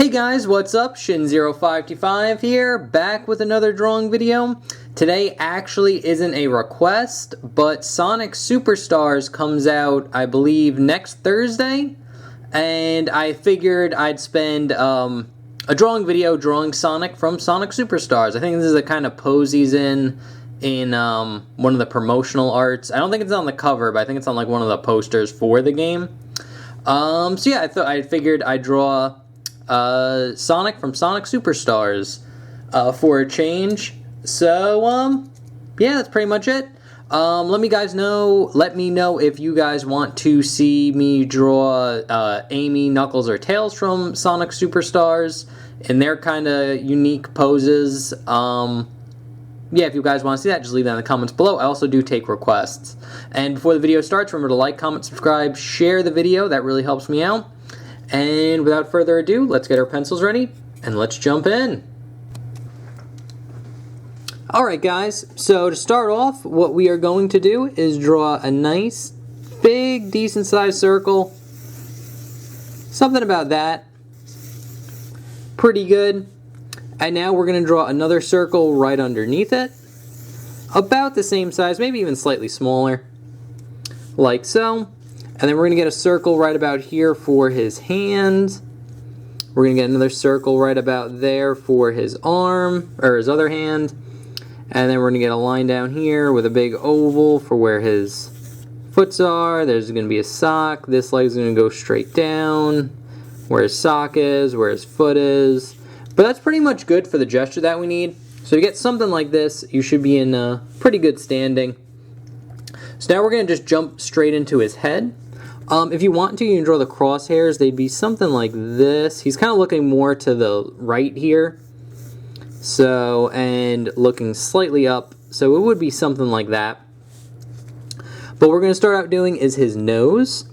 Hey guys, what's up? Shin0525 here, back with another drawing video. Today actually isn't a request, but Sonic Superstars comes out, I believe, next Thursday. And I figured I'd spend a drawing video drawing Sonic from Sonic Superstars. I think this is the kind of pose he's in one of the promotional arts. I don't think it's on the cover, but I think it's on like one of the posters for the game. So yeah, I figured I'd draw Sonic from Sonic Superstars for a change. So yeah, that's pretty much it. Let me know if you guys want to see me draw Amy, Knuckles, or Tails from Sonic Superstars in their kind of unique poses. Yeah, if you guys want to see that, just leave that in the comments below. I also do take requests. And before the video starts, remember to like, comment, subscribe, share the video. That really helps me out. And without further ado, let's get our pencils ready and let's jump in. Alright guys, so to start off, what we are going to do is draw a nice, big, decent sized circle. Something about that. Pretty good. And now we're going to draw another circle right underneath it. About the same size, maybe even slightly smaller. Like so. And then we're going to get a circle right about here for his hand. We're going to get another circle right about there for his arm, or his other hand. And then we're going to get a line down here with a big oval for where his foots are. There's going to be a sock. This leg's going to go straight down. Where his sock is, where his foot is. But that's pretty much good for the gesture that we need. So to get something like this, you should be in pretty good standing. So now we're going to just jump straight into his head. If you want to, you can draw the crosshairs. They'd be something like this. He's kind of looking more to the right here. So, and looking slightly up. So it would be something like that. But what we're going to start out doing is his nose.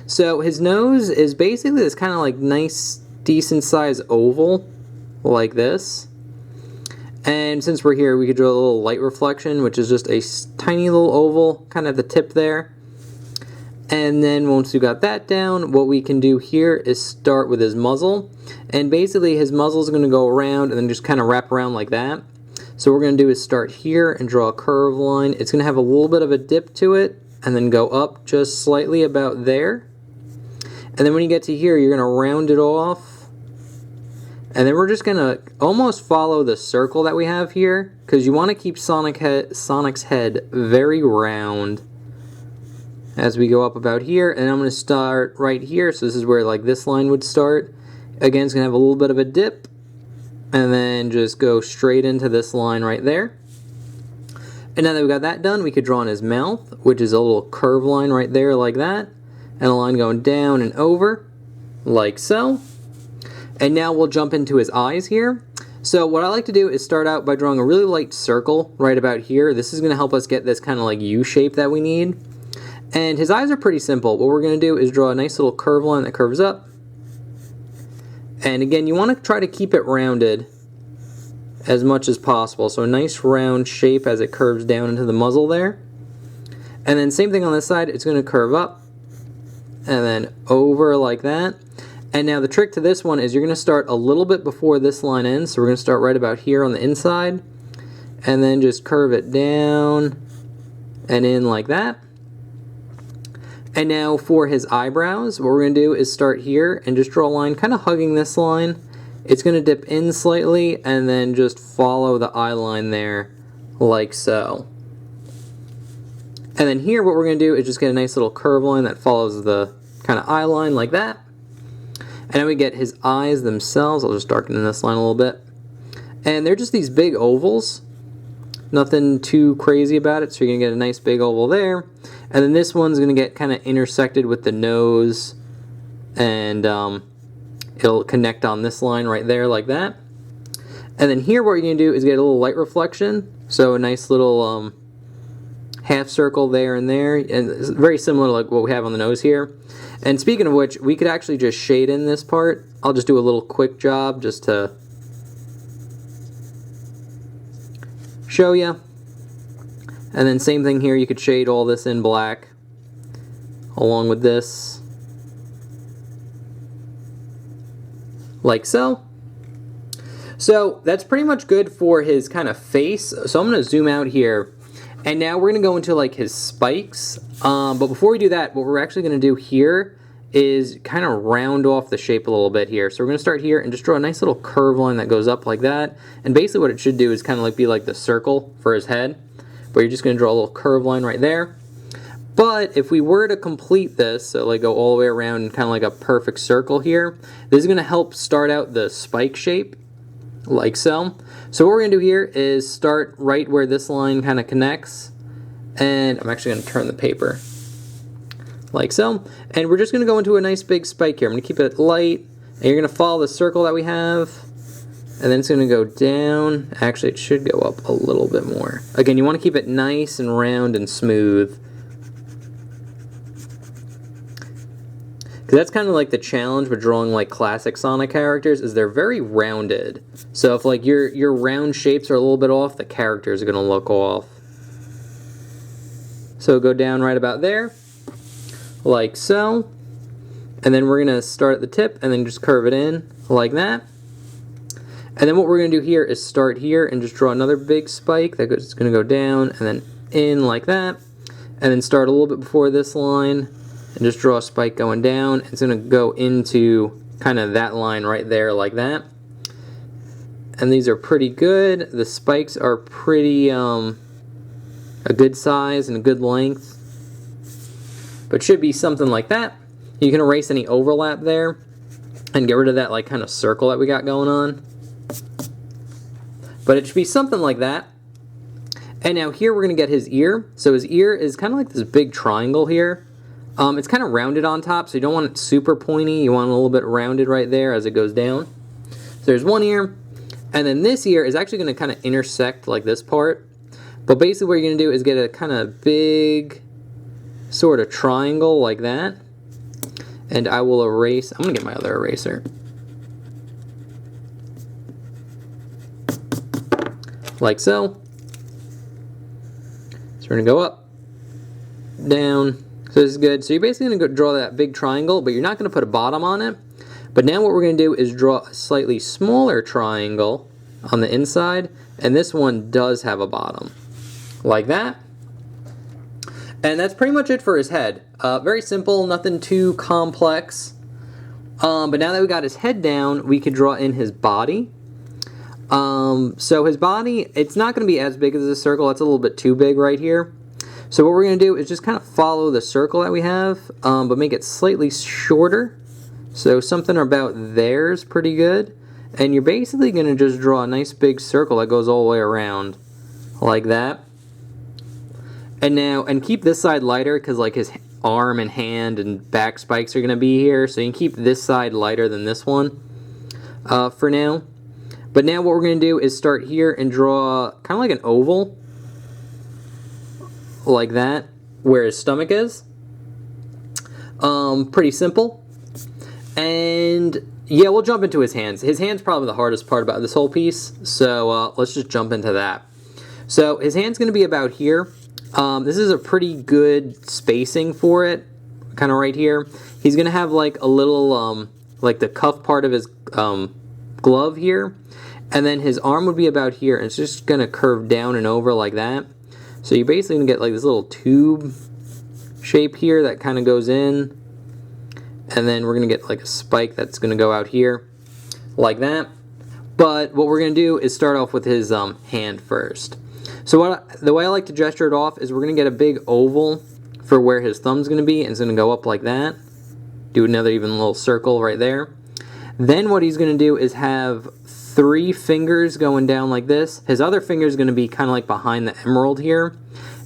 So his nose is basically this kind of like nice, decent size oval. Like this. And since we're here, we could draw a little light reflection, which is just a tiny little oval kind of at the tip there. And then once we got that down, what we can do here is start with his muzzle. And basically his muzzle is going to go around and then just kind of wrap around like that. So what we're going to do is start here and draw a curved line. It's going to have a little bit of a dip to it and then go up just slightly about there. And then when you get to here, you're going to round it off. And then we're just going to almost follow the circle that we have here, because you want to keep Sonic's head very round as we go up about here. And I'm going to start right here, so this is where like this line would start. Again, it's going to have a little bit of a dip, and then just go straight into this line right there. And now that we got that done, we could draw on his mouth, which is a little curved line right there like that, and a line going down and over, like so. And now we'll jump into his eyes here. So what I like to do is start out by drawing a really light circle right about here. This is going to help us get this kind of like U shape that we need. And his eyes are pretty simple. What we're going to do is draw a nice little curve line that curves up. And again, you want to try to keep it rounded as much as possible. So a nice round shape as it curves down into the muzzle there. And then same thing on this side. It's going to curve up and then over like that. And now the trick to this one is you're going to start a little bit before this line ends. So we're going to start right about here on the inside. And then just curve it down and in like that. And now for his eyebrows, what we're going to do is start here and just draw a line kind of hugging this line. It's going to dip in slightly and then just follow the eye line there like so. And then here what we're going to do is just get a nice little curve line that follows the kind of eye line like that. And then we get his eyes themselves. I'll just darken this line a little bit. And they're just these big ovals. Nothing too crazy about it. So you're going to get a nice big oval there. And then this one's going to get kind of intersected with the nose. And it'll connect on this line right there like that. And then here what you're going to do is get a little light reflection. So a nice little half circle there and there. And it's very similar to like what we have on the nose here. And speaking of which, we could actually just shade in this part. I'll just do a little quick job just to show you. And then same thing here, you could shade all this in black along with this. like so. So that's pretty much good for his kind of face. So I'm going to zoom out here, and now we're going to go into like his spikes. But before we do that, what we're actually going to do here is kind of round off the shape a little bit here. So we're going to start here and just draw a nice little curve line that goes up like that. And basically what it should do is kind of like be like the circle for his head. But you're just going to draw a little curve line right there. But if we were to complete this, so like go all the way around kind of like a perfect circle here, this is going to help start out the spike shape, like so. So what we're going to do here is start right where this line kind of connects. And I'm actually going to turn the paper, like so. And we're just going to go into a nice big spike here. I'm going to keep it light. And you're going to follow the circle that we have. And then it's going to go down. Actually, it should go up a little bit more. Again, you want to keep it nice and round and smooth. Because that's kind of like the challenge with drawing like classic Sonic characters, is they're very rounded. So if like your round shapes are a little bit off, the characters are going to look off. So go down right about there, like so. And then we're going to start at the tip and then just curve it in like that. And then what we're going to do here is start here and just draw another big spike that's going to go down and then in like that. And then start a little bit before this line and just draw a spike going down. It's going to go into kind of that line right there like that. And these are pretty good. The spikes are pretty a good size and a good length. But should be something like that. You can erase any overlap there and get rid of that like kind of circle that we got going on. But it should be something like that. And now here we're going to get his ear. So his ear is kind of like this big triangle here. It's kind of rounded on top, so you don't want it super pointy. You want it a little bit rounded right there as it goes down. So there's one ear. And then this ear is actually going to kind of intersect like this part. But basically what you're going to do is get a kind of big sort of triangle like that. And I will erase. I'm going to get my other eraser. Like so. So we're going to go up, down. So this is good. So you're basically going to go draw that big triangle, but you're not going to put a bottom on it. But now what we're going to do is draw a slightly smaller triangle on the inside, and this one does have a bottom. Like that. And that's pretty much it for his head. Very simple, nothing too complex. But now that we got his head down, we could draw in his body. So his body, it's not going to be as big as the circle. That's a little bit too big right here. So what we're going to do is just kind of follow the circle that we have, but make it slightly shorter. So something about there's pretty good. And you're basically going to just draw a nice big circle that goes all the way around, like that. And now, and keep this side lighter because like his arm and hand and back spikes are going to be here. So you can keep this side lighter than this one for now. But now what we're going to do is start here and draw kind of like an oval, like that, where his stomach is. Pretty simple. And yeah, we'll jump into his hands. His hand's probably the hardest part about this whole piece, so let's just jump into that. So his hand's going to be about here. This is a pretty good spacing for it, kind of right here. He's going to have like a little, like the cuff part of his glove here. And then his arm would be about here, and it's just going to curve down and over like that. So you're basically going to get like this little tube shape here that kind of goes in. And then we're going to get like a spike that's going to go out here, like that. But what we're going to do is start off with his hand first. So the way I like to gesture it off is we're going to get a big oval for where his thumb's going to be, and it's going to go up like that. Do another even little circle right there. Then what he's going to do is have 3 fingers going down like this. His other finger is going to be kind of like behind the emerald here.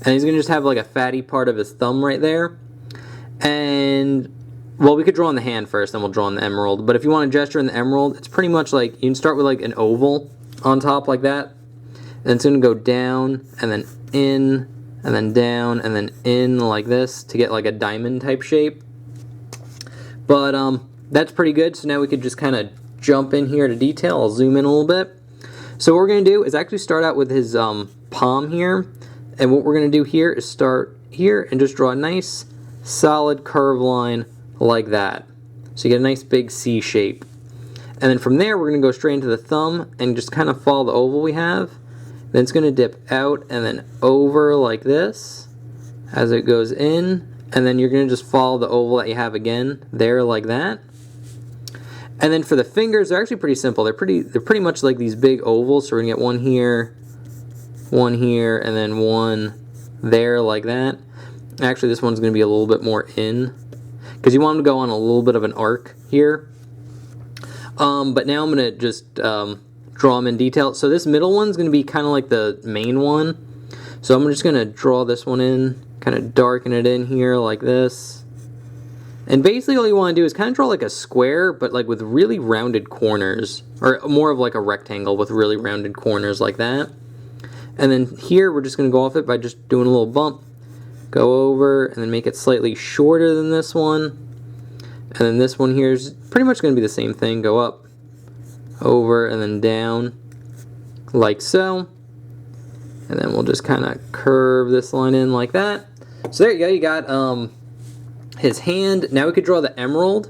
And he's going to just have like a fatty part of his thumb right there. And, well, we could draw on the hand first, then we'll draw on the emerald. But if you want to gesture in the emerald, it's pretty much like, you can start with like an oval on top like that. And it's going to go down, and then in, and then down, and then in like this to get like a diamond type shape. But that's pretty good. So now we could just kind of jump in here to detail. I'll zoom in a little bit. So what we're going to do is actually start out with his palm here. And what we're going to do here is start here and just draw a nice solid curve line like that. So you get a nice big C shape. And then from there, we're going to go straight into the thumb and just kind of follow the oval we have. Then it's going to dip out and then over like this as it goes in. And then you're going to just follow the oval that you have again there like that. And then for the fingers, they're actually pretty simple. They're pretty much like these big ovals. So we're going to get one here, and then one there like that. Actually, this one's going to be a little bit more in, because you want them to go on a little bit of an arc here. But now I'm going to just draw them in detail. So this middle one's going to be kind of like the main one. So I'm just going to draw this one in, kind of darken it in here like this. And basically all you want to do is kind of draw like a square, but like with really rounded corners, or more of like a rectangle with really rounded corners like that. And then here we're just going to go off it by just doing a little bump, go over, and then make it slightly shorter than this one. And then this one here is pretty much going to be the same thing, go up, over, and then down, like so. And then we'll just kind of curve this line in like that. So there you go, you got his hand. Now we could draw the emerald.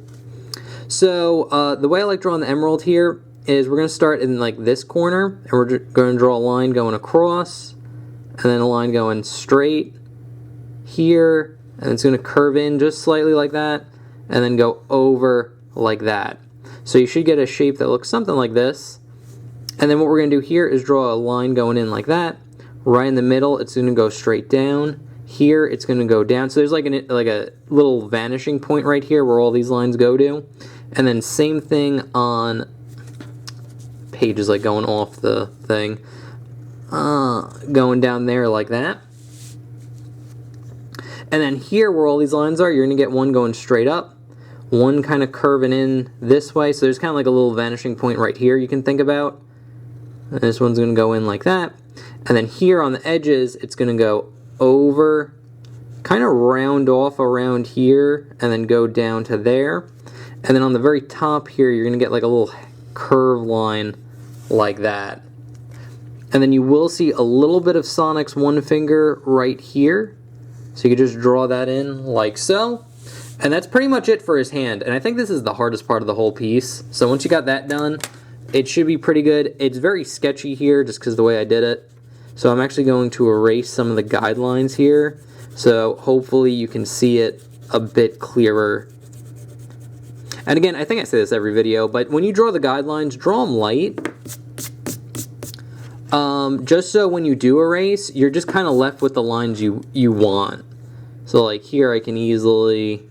So the way I like drawing the emerald here is we're going to start in like this corner, and we're going to draw a line going across, and then a line going straight here, and it's going to curve in just slightly like that, and then go over like that. So you should get a shape that looks something like this. And then what we're going to do here is draw a line going in like that. Right in the middle, it's going to go straight down. Here, it's going to go down. So there's like a little vanishing point right here where all these lines go to. And then same thing on pages, like going off the thing. Going down there like that. And then here where all these lines are, you're going to get one going straight up. One kind of curving in this way. So there's kind of like a little vanishing point right here you can think about. And this one's going to go in like that. And then here on the edges, it's going to go over, kind of round off around here, and then go down to there. And then on the very top here, you're going to get like a little curve line like that. And then you will see a little bit of Sonic's one finger right here. So you can just draw that in like so. And that's pretty much it for his hand. And I think this is the hardest part of the whole piece. So once you got that done, it should be pretty good. It's very sketchy here just because of the way I did it. So I'm actually going to erase some of the guidelines here. So hopefully you can see it a bit clearer. And again, I think I say this every video, but when you draw the guidelines, draw them light. Just so when you do erase, you're just kind of left with the lines you want. So like here I can easily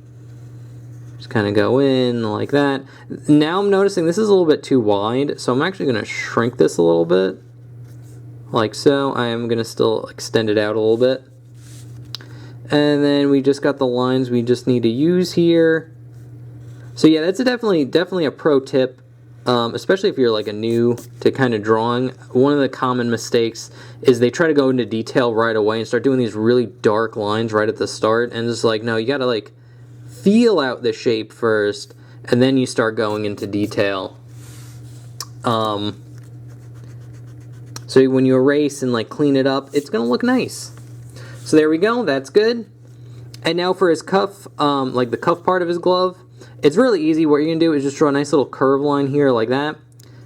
just kind of go in like that. Now I'm noticing this is a little bit too wide, so I'm actually going to shrink this a little bit. Like so. I am going to still extend it out a little bit. And then we just got the lines we just need to use here. So yeah, that's definitely a pro tip, especially if you're like a new to kind of drawing. One of the common mistakes is they try to go into detail right away and start doing these really dark lines right at the start, and it's like, no, you got to like feel out the shape first, and then you start going into detail. So when you erase and like clean it up, it's gonna look nice. So there we go, that's good. And now for his cuff, like the cuff part of his glove, it's really easy. What you're gonna do is just draw a nice little curve line here like that,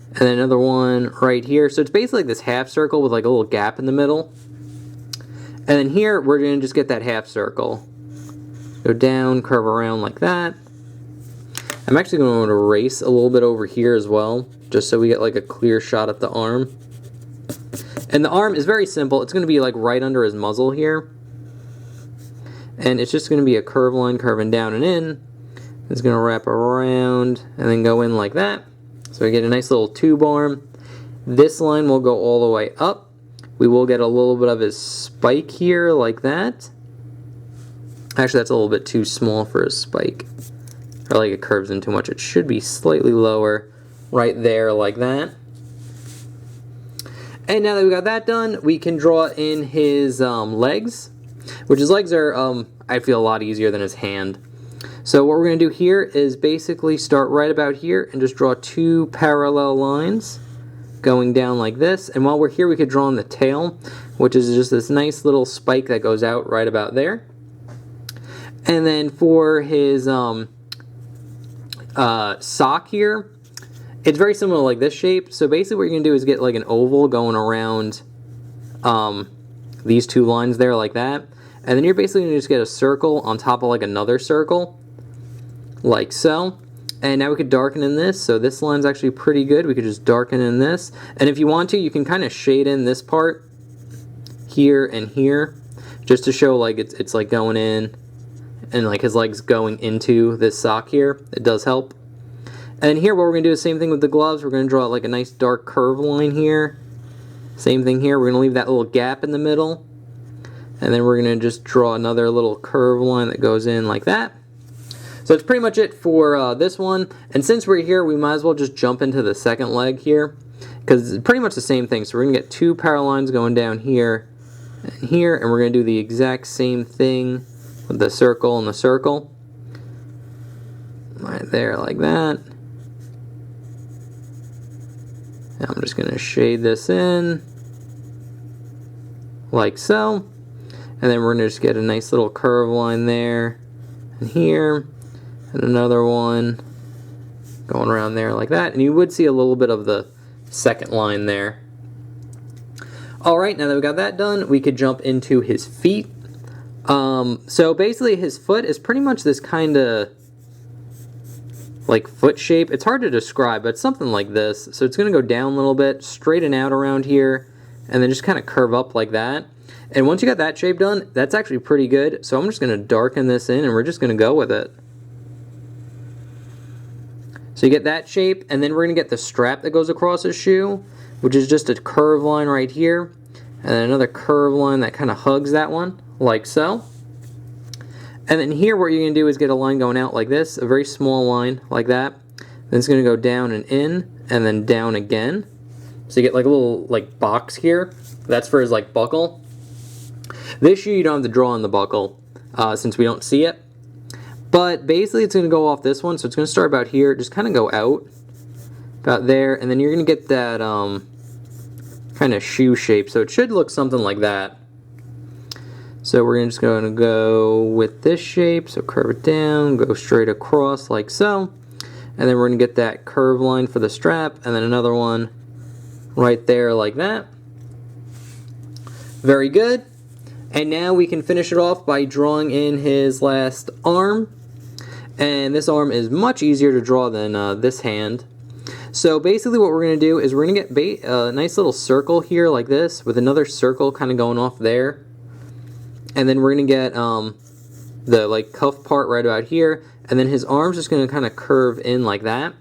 and then another one right here. So it's basically like this half circle with like a little gap in the middle. And then here we're gonna just get that half circle. Go down, curve around like that. I'm actually going to erase a little bit over here as well, just so we get like a clear shot at the arm. And the arm is very simple. It's going to be like right under his muzzle here. And it's just going to be a curved line curving down and in. It's going to wrap around and then go in like that. So we get a nice little tube arm. This line will go all the way up. We will get a little bit of his spike here like that. Actually, that's a little bit too small for a spike. I like it curves in too much. It should be slightly lower right there like that. And now that we got that done, we can draw in his legs, which his legs are, I feel, a lot easier than his hand. So what we're going to do here is basically start right about here and just draw two parallel lines going down like this. And while we're here, we could draw in the tail, which is just this nice little spike that goes out right about there. And then for his sock here, It's very similar to like this shape. So basically what you're going to do is get like an oval going around these two lines there like that. And then you're basically going to just get a circle on top of like another circle, like so. And now we could darken in this, so this line's actually pretty good. We could just darken in this. And if you want to, you can kind of shade in this part here and here, just to show like it's like going in, and like his legs going into this sock here. It does help. And here what we're going to do is the same thing with the gloves. We're going to draw like a nice dark curve line here. Same thing here. We're going to leave that little gap in the middle. And then we're going to just draw another little curve line that goes in like that. So that's pretty much it for this one. And since we're here, we might as well just jump into the second leg here, because it's pretty much the same thing. So we're going to get two parallel lines going down here and here, and we're going to do the exact same thing with the circle and the circle. Right there like that. And I'm just going to shade this in like so. And then we're going to just get a nice little curve line there and here, and another one going around there like that. And you would see a little bit of the second line there. Alright, now that we got that done, we could jump into his feet. So basically his foot is pretty much this kind of like foot shape. It's hard to describe, but it's something like this. So it's going to go down a little bit, straighten out around here, and then just kind of curve up like that. And once you got that shape done, that's actually pretty good. So I'm just going to darken this in, and we're just going to go with it. So you get that shape, and then we're going to get the strap that goes across his shoe, which is just a curved line right here, and then another curved line that kind of hugs that one, like so. And then here what you're going to do is get a line going out like this, a very small line like that. Then it's going to go down and in, and then down again. So you get like a little like box here. That's for his like buckle. This shoe you don't have to draw on the buckle since we don't see it. But basically it's going to go off this one, so it's going to start about here, just kind of go out about there, and then you're going to get that kind of shoe shape. So it should look something like that. So we're just going to go with this shape, so curve it down, go straight across like so, and then we're going to get that curve line for the strap, and then another one right there like that. Very good. And now we can finish it off by drawing in his last arm. And this arm is much easier to draw than this hand. So basically what we're going to do is we're going to get a nice little circle here like this, with another circle kind of going off there. And then we're going to get the like cuff part right about here. And then his arm's just going to kind of curve in like that.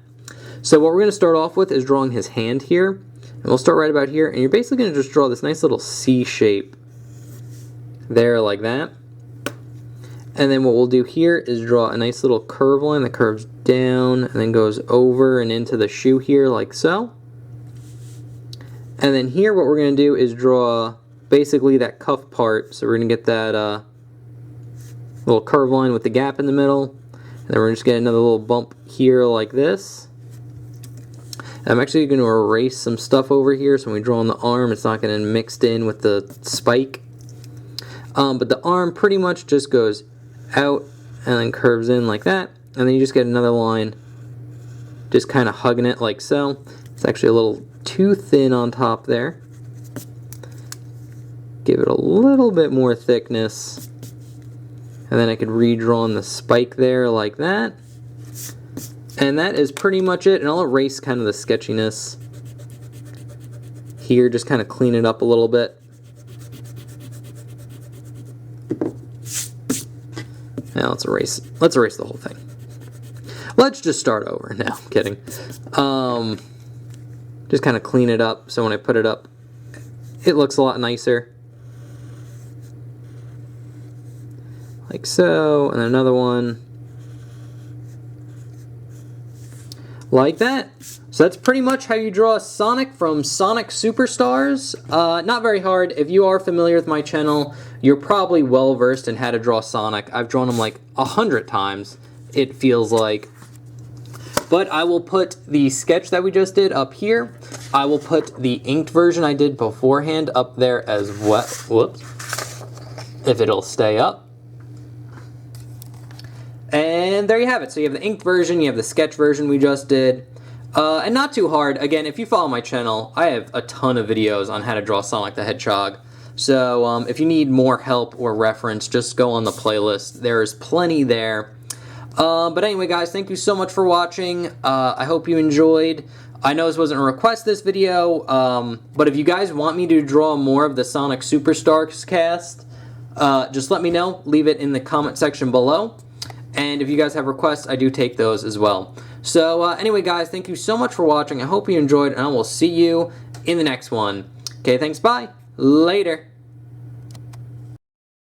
So what we're going to start off with is drawing his hand here. And we'll start right about here. And you're basically going to just draw this nice little C shape there like that. And then what we'll do here is draw a nice little curve line that curves down and then goes over and into the shoe here like so. And then here what we're going to do is draw basically that cuff part. So we're going to get that little curve line with the gap in the middle. And then we're going to just get another little bump here like this. And I'm actually going to erase some stuff over here, so when we draw on the arm it's not going to mixed in with the spike. But the arm pretty much just goes out and then curves in like that, and then you just get another line just kind of hugging it like so. It's actually a little too thin on top there. Give it a little bit more thickness, and then I could redraw on the spike there like that. And that is pretty much it, and I'll erase kind of the sketchiness here, just kind of clean it up a little bit. Now let's erase the whole thing. Let's just start over. No, I'm kidding. Just kind of clean it up so when I put it up, it looks a lot nicer. Like so, and another one. Like that. So that's pretty much how you draw Sonic from Sonic Superstars. Not very hard. If you are familiar with my channel, you're probably well versed in how to draw Sonic. I've drawn him like 100 times, it feels like. But I will put the sketch that we just did up here. I will put the inked version I did beforehand up there as well. Whoops. If it'll stay up. And there you have it. So you have the inked version, you have the sketch version we just did. And not too hard. Again, if you follow my channel, I have a ton of videos on how to draw Sonic the Hedgehog. So if you need more help or reference, just go on the playlist. There's plenty there. But anyway, guys, thank you so much for watching. I hope you enjoyed. I know this wasn't a request, this video, but if you guys want me to draw more of the Sonic Superstars cast, just let me know. Leave it in the comment section below. And if you guys have requests, I do take those as well. So anyway, guys, thank you so much for watching. I hope you enjoyed, and I will see you in the next one. Okay, thanks, bye. Later.